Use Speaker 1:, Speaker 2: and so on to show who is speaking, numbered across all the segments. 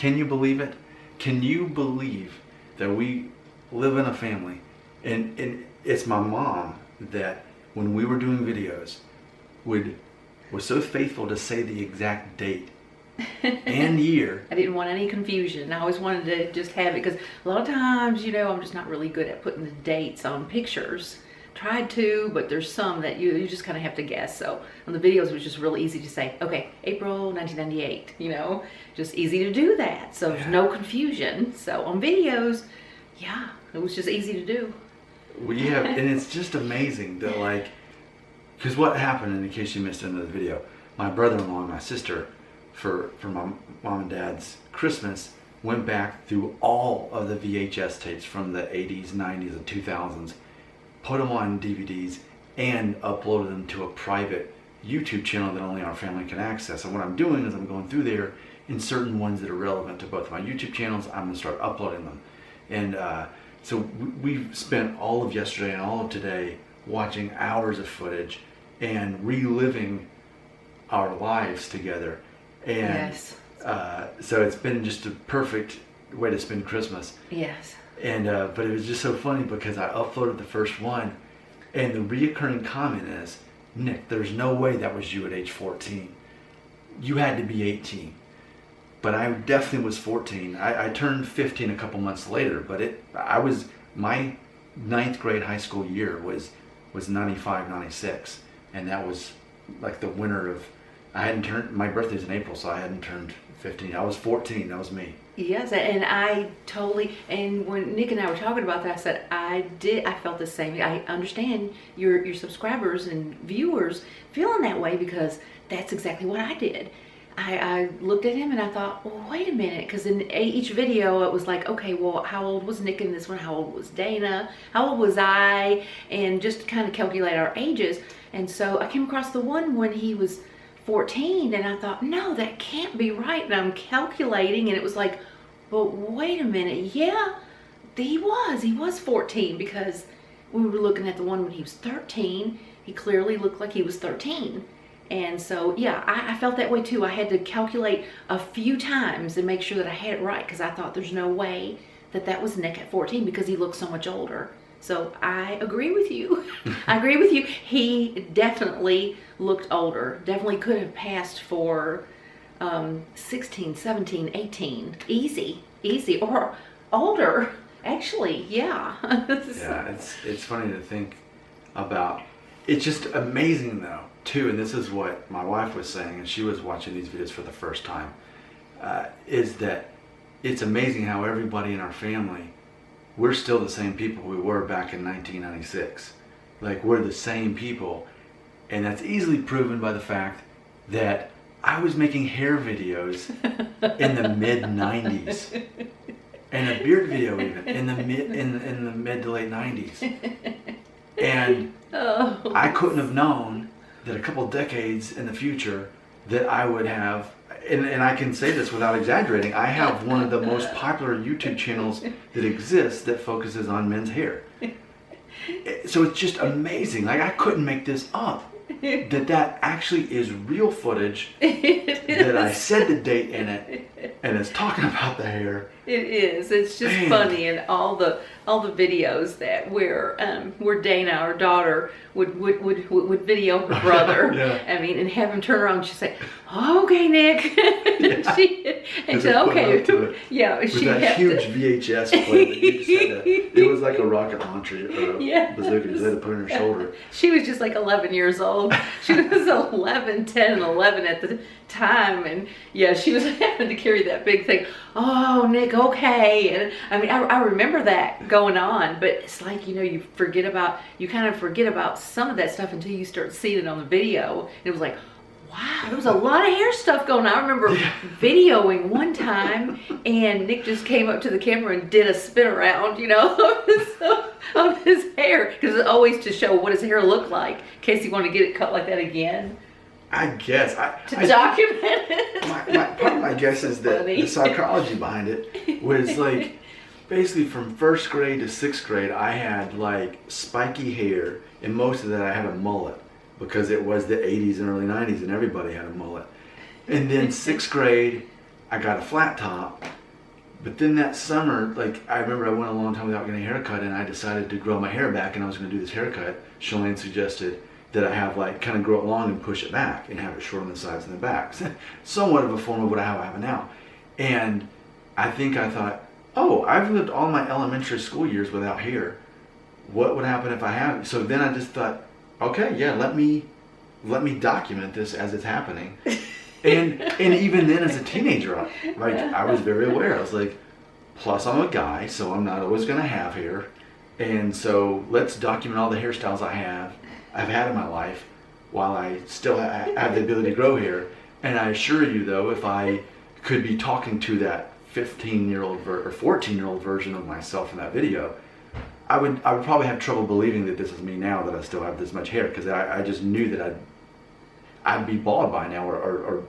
Speaker 1: Can you believe it? Can you believe that we live in a family, and it's my mom that when we were doing videos was so faithful to say the exact date and year.
Speaker 2: I didn't want any confusion. I always wanted to just have it, because a lot of times, you know, I'm just not really good at putting the dates on pictures. Tried to, but there's some that you just kind of have to guess. So on the videos, it was just really easy to say, okay, April 1998, you know, just easy to do that. So there's no confusion. So on videos, yeah, it was just easy to do.
Speaker 1: We have, and it's just amazing that, like, because what happened, in case you missed another video, my brother-in-law and my sister, for my mom and dad's Christmas, went back through all of the VHS tapes from the 80s, 90s, and 2000s, put them on DVDs, and uploaded them to a private YouTube channel that only our family can access. And what I'm doing is I'm going through there, in certain ones that are relevant to both my YouTube channels, I'm going to start uploading them. And so we've spent all of yesterday and all of today watching hours of footage and reliving our lives together. And
Speaker 2: yes.
Speaker 1: So it's been just a perfect way to spend Christmas.
Speaker 2: Yes.
Speaker 1: And but it was just so funny because I uploaded the first one, and the reoccurring comment is, Nick, there's no way that was you at age 14. You had to be 18. But I definitely was 14. I turned 15 a couple months later, but my 9th grade high school year was 95, 96. And that was like the winter of, my birthday's in April, so I hadn't turned 15. I was 14, that was me.
Speaker 2: Yes, and I totally, and when Nick and I were talking about that, I said, I felt the same. I understand your subscribers and viewers feeling that way, because that's exactly what I did. I looked at him and I thought, well, wait a minute, because in each video it was like, okay, well, how old was Nick in this one? How old was Dana? How old was I? And just kind of calculate our ages. And so I came across the one when he was 14, and I thought, no, that can't be right. And I'm calculating, and it was like, but wait a minute, yeah, he was 14, because we were looking at the one when he was 13. He clearly looked like he was 13. And so, yeah, I felt that way too. I had to calculate a few times and make sure that I had it right, because I thought there's no way that was Nick at 14, because he looked so much older. So I agree with you. I agree with you. He definitely looked older. Definitely could have passed for 16, 17, 18. Easy. Or older, actually, yeah.
Speaker 1: Yeah, it's funny to think about. It's just amazing, though, too, and this is what my wife was saying, and she was watching these videos for the first time, is that it's amazing how everybody in our family, we're still the same people we were back in 1996. Like, we're the same people. And that's easily proven by the fact that I was making hair videos in the mid-90s. And a beard video even in the mid to late 90s. And I couldn't have known that a couple decades in the future that I would have, and I can say this without exaggerating, I have one of the most popular YouTube channels that exists that focuses on men's hair. So it's just amazing. Like, I couldn't make this up. That actually is real footage. That I said the date in it, and it's talking about the hair.
Speaker 2: It is. It's just funny, and all the videos that where Dana, our daughter, would video her brother.
Speaker 1: Yeah.
Speaker 2: I mean, and have him turn around and she'd say, "Okay, Nick."
Speaker 1: Yeah.
Speaker 2: and said, "Okay." Yeah,
Speaker 1: with
Speaker 2: she
Speaker 1: that huge VHS plate that you just had to, it was like a rocket launcher or a bazooka. You just had to put it on her shoulder.
Speaker 2: She was just like 11 years old. She was 11, 10, and 11 at the time, and yeah, she was having to carry that big thing. Oh, Nick, okay. And I mean, I remember that going on, but it's like, you know, you kind of forget about some of that stuff until you start seeing it on the video. And it was like, wow, there was a lot of hair stuff going on. I remember videoing one time, and Nick just came up to the camera and did a spin around, you know, of his hair, because it's always to show what his hair looked like, in case he wanted to get it cut like that again.
Speaker 1: I guess.
Speaker 2: To document it.
Speaker 1: Part of my guess is that the psychology behind it was like, basically from 1st grade to 6th grade, I had like spiky hair, and most of that I had a mullet, because it was the 80s and early 90s and everybody had a mullet. And then 6th grade, I got a flat top, But then that summer, like I remember I went a long time without getting a haircut, and I decided to grow my hair back, and I was going to do this haircut. Shalane suggested that I have like kind of grow it long and push it back and have it short on the sides and the back. Somewhat of a form of what I have now. And I think I thought, oh, I've lived all my elementary school years without hair. What would happen if I have? So then I just thought, okay, yeah, let me document this as it's happening. And even then as a teenager, I was very aware. I was like, plus I'm a guy, so I'm not always going to have hair. And so let's document all the hairstyles I've had in my life while I still have the ability to grow hair. And I assure you though, if I could be talking to that 15-year-old or 14-year-old version of myself in that video, I would probably have trouble believing that this is me now, that I still have this much hair, because I just knew that I'd be bald by now, or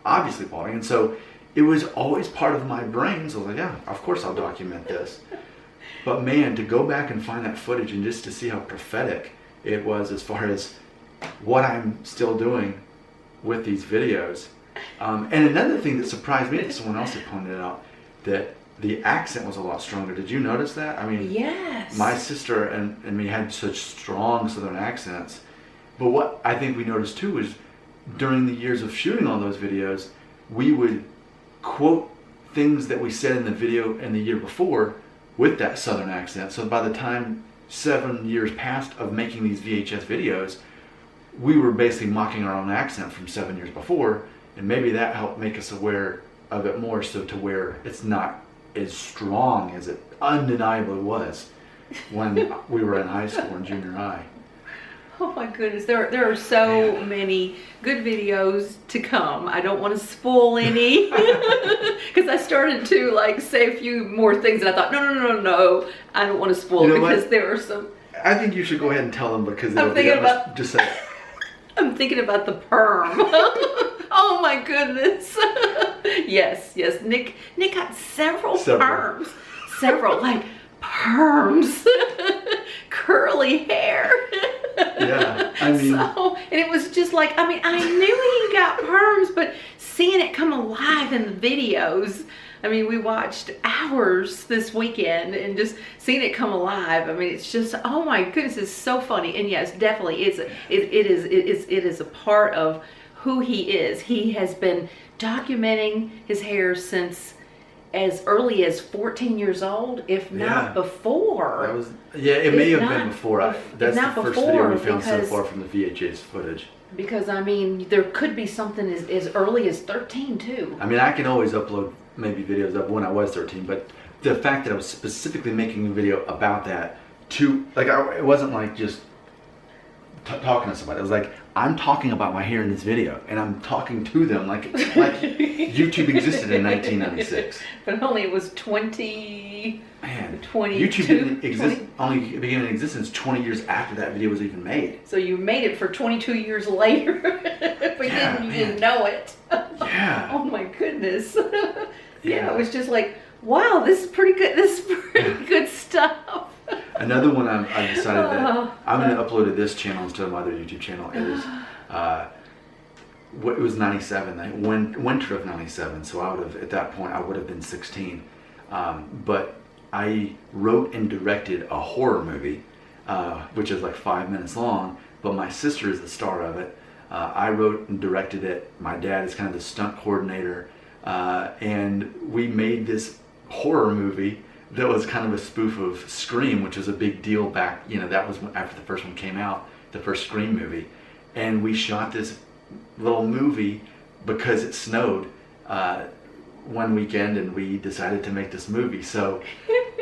Speaker 1: obviously balding. And so it was always part of my brain. So I was like, yeah, of course I'll document this. But man, to go back and find that footage and just to see how prophetic it was as far as what I'm still doing with these videos. And another thing that surprised me, someone else had pointed out, that the accent was a lot stronger. Did you notice that? I mean,
Speaker 2: yes.
Speaker 1: My sister and me had such strong Southern accents. But what I think we noticed too is during the years of shooting all those videos, we would quote things that we said in the video in the year before with that Southern accent. So by the time 7 years passed of making these VHS videos, we were basically mocking our own accent from 7 years before, and maybe that helped make us aware of it more, so to where it's not as strong as it undeniably was when we were in high school and junior high.
Speaker 2: Oh my goodness, there are so many good videos to come. I don't want to spoil any because I started to like say a few more things and I thought, no, I don't want to spoil because there are some.
Speaker 1: I think you should go ahead and tell them, because
Speaker 2: I'm thinking about
Speaker 1: just say it.
Speaker 2: I'm thinking about the perm. Oh my goodness. Yes. Nick got several perms. Several like perms. Curly hair.
Speaker 1: Yeah, I mean.
Speaker 2: So, and it was just like, I mean, I knew he got perms, but seeing it come alive in the videos, I mean, we watched hours this weekend and just seeing it come alive. I mean, it's just, oh my goodness, it's so funny. And yes, definitely, it is a part of who he is. He has been documenting his hair since as early as 14 years old, if not before.
Speaker 1: That was, it may have been before. That's the first video we found so far from the VHS footage.
Speaker 2: Because, I mean, there could be something as early as 13, too.
Speaker 1: I mean, I can always upload maybe videos of when I was 13, but the fact that I was specifically making a video about that it wasn't like just talking to somebody. It was like, I'm talking about my hair in this video, and I'm talking to them like YouTube existed in 1996.
Speaker 2: But only it was 20...
Speaker 1: Man,
Speaker 2: 22,
Speaker 1: YouTube didn't only began in existence 20 years after that video was even made.
Speaker 2: So you made it for 22 years later, but you didn't know it.
Speaker 1: Yeah.
Speaker 2: Oh my goodness. Yeah, it was just like, wow, this is pretty good. This is pretty good stuff.
Speaker 1: Another one I decided that I'm going to upload to this channel instead of my other YouTube channel is it was 97, winter of 97. So at that point I would have been 16, but I wrote and directed a horror movie, which is like 5 minutes long, but my sister is the star of it. I wrote and directed it. My dad is kind of the stunt coordinator, and we made this horror movie that was kind of a spoof of Scream, which was a big deal back, that was after the first one came out, the first Scream movie. And we shot this little movie because it snowed one weekend, and we decided to make this movie. So,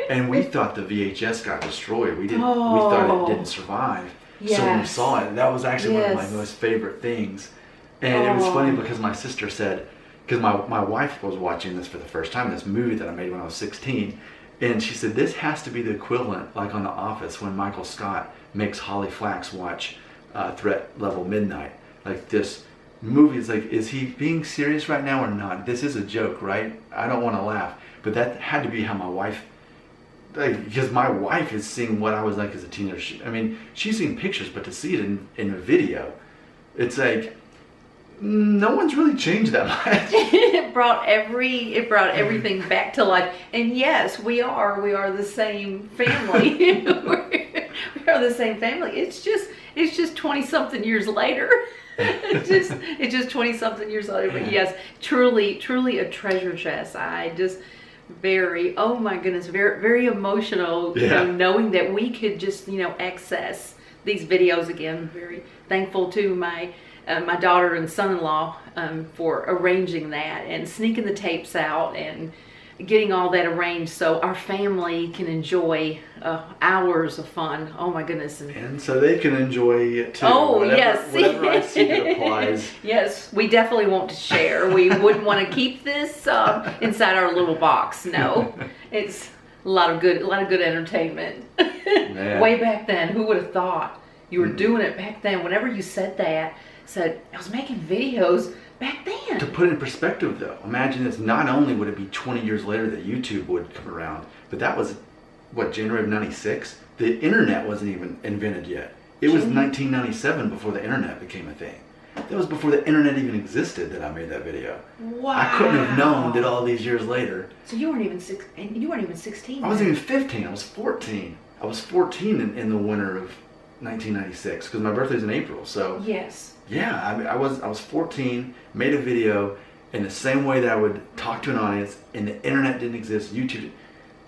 Speaker 1: and we thought the VHS got destroyed. We thought it didn't survive.
Speaker 2: Yes.
Speaker 1: So when we saw it, that was actually one of my most favorite things. And it was funny because my sister said, because my wife was watching this for the first time, this movie that I made when I was 16, and she said, this has to be the equivalent, like on The Office, when Michael Scott makes Holly Flax watch Threat Level Midnight. Like, this movie is like, is he being serious right now or not? This is a joke, right? I don't want to laugh. But that had to be how my wife, because my wife is seeing what I was like as a teenager. I mean, she's seen pictures, but to see it in a video, it's like, No one's really changed that much.
Speaker 2: It brought everything back to life. And yes, we are the same family. We are the same family. It's just 20 something years later. It's just 20 something years later. But yes, truly a treasure chest. Oh my goodness, very, very emotional, knowing that we could just, access these videos again. Very thankful to my daughter and son-in-law for arranging that and sneaking the tapes out and getting all that arranged so our family can enjoy hours of fun. Oh my goodness.
Speaker 1: And so they can enjoy it too.
Speaker 2: Oh, yes.
Speaker 1: Whatever I see that applies.
Speaker 2: Yes, we definitely want to share. We wouldn't want to keep this inside our little box. No, it's a lot of good entertainment. Way back then, who would have thought you were doing it back then? Whenever you said that, I was making videos back then.
Speaker 1: To put it in perspective though, imagine this, not only would it be 20 years later that YouTube would come around, but that was, what, January of 96? The internet wasn't even invented yet. It was 1997 before the internet became a thing. That was before the internet even existed that I made that video.
Speaker 2: Wow.
Speaker 1: I couldn't have known that all these years later.
Speaker 2: So you weren't even 16.
Speaker 1: I wasn't even 15, I was 14. I was 14 in the winter of 1996 because my birthday's in April, so.
Speaker 2: Yes.
Speaker 1: Yeah, I was 14, made a video in the same way that I would talk to an audience, and the internet didn't exist, YouTube.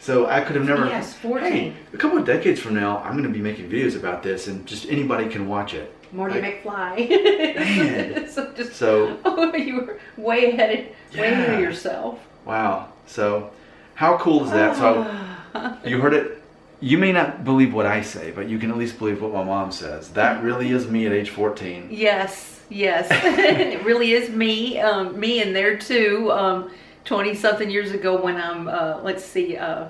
Speaker 1: So I could have never.
Speaker 2: Yes, 14.
Speaker 1: Hey, a couple of decades from now, I'm going to be making videos about this, and just anybody can watch it.
Speaker 2: Marty McFly.
Speaker 1: Man.
Speaker 2: Oh, you were way ahead of yourself.
Speaker 1: Wow. So, how cool is that? So, you heard it. You may not believe what I say, but you can at least believe what my mom says. That really is me at age 14.
Speaker 2: Yes. It really is me. Me in there too. 20-something years ago when I'm, let's see.
Speaker 1: Well,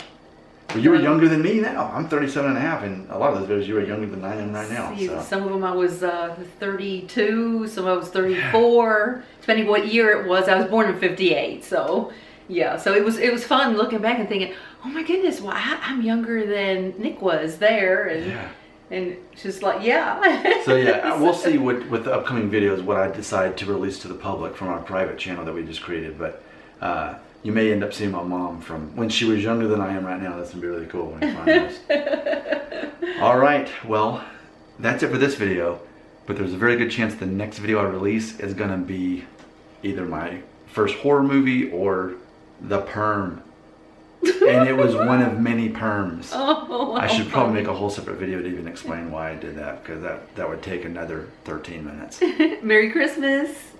Speaker 1: you were younger than me now. I'm 37 and a half, and a lot of those videos you were younger than I am right now. So.
Speaker 2: Some of them I was 32, some I was 34, depending what year it was. I was born in 58, so yeah. So it was fun looking back and thinking, oh my goodness, well, I'm younger than Nick was there, and just like,
Speaker 1: So yeah, we'll see with the upcoming videos what I decide to release to the public from our private channel that we just created. But you may end up seeing my mom from when she was younger than I am right now. That's gonna be really cool when you find those. All right, well, that's it for this video. But there's a very good chance the next video I release is gonna be either my first horror movie or The Perm. And it was one of many perms. I should probably make a whole separate video to even explain why I did that, because that would take another 13 minutes.
Speaker 2: Merry Christmas.